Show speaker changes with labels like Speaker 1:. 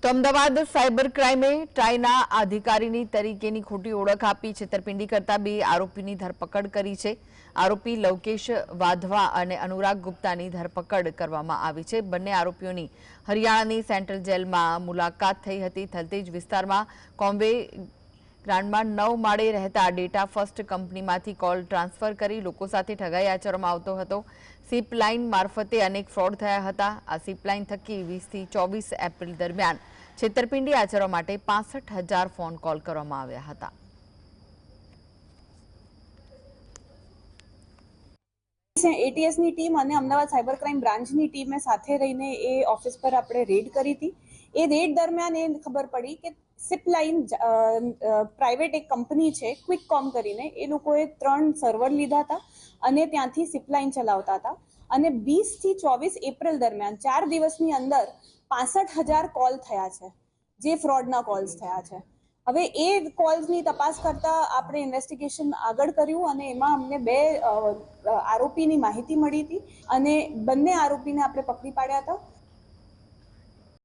Speaker 1: તો અમદાવાદ સાયબર ક્રાઇમે ટ્રાઈના અધિકારીની તરીકેની ખોટી ઓળખ આપી છેતરપિંડી કરતા બે આરોપીની ધરપકડ કરી છે। આરોપી લવકેશ વાધવા અને અનુરાગ ગુપ્તાની ધરપકડ કરવામાં આવી છે। બંને આરોપીઓની હરિયાણાની સેન્ટ્રલ જેલમાં મુલાકાત થઈ હતી। થલતેજ વિસ્તારમાં કોમ્બે ગ્રાન્ડમાં 9 માળે રહેતા ડેટા ફર્સ્ટ કંપનીમાંથી કોલ ટ્રાન્સફર કરી લોકો સાથે ઠગાઈ આચરવામાં આવતો હતો। સીપ લાઇન મારફતે અનેક ફ્રોડ થયા હતા। આ સીપ લાઇન થકી 20 થી 24 એપ્રિલ દરમિયાન છેતરપિંડી આચરવા માટે 65,000 ફોન કોલ કરવામાં આવ્યા હતા।
Speaker 2: एटीएस ની ટીમ અને અમદાવાદ સાયબર ક્રાઇમ બ્રાન્ચની ટીમે સાથે રહીને એ ઓફિસ પર આપણે રેડ કરી હતી। એ રેડ દરમિયાન એ ખબર પડી કે સિપ લાઇન પ્રાઇવેટ એક કંપની છે ક્વિકકોમ કરીને, એ લોકોએ 3 સર્વર લીધા હતા અને ત્યાંથી સિપ લાઇન ચલાવતા હતા અને 20 થી 24 એપ્રિલ દરમિયાન 4 દિવસની અંદર 65,000 કોલ થયા છે, જે ફ્રોડના કોલ્સ થયા છે। હવે એ કોલ્સની તપાસ કરતા આપણે ઇન્વેસ્ટિગેશન આગળ કર્યું અને એમાં અમને 2 આરોપીની માહિતી મળી હતી અને બંને આરોપીને આપણે પકડી પાડ્યા હતા।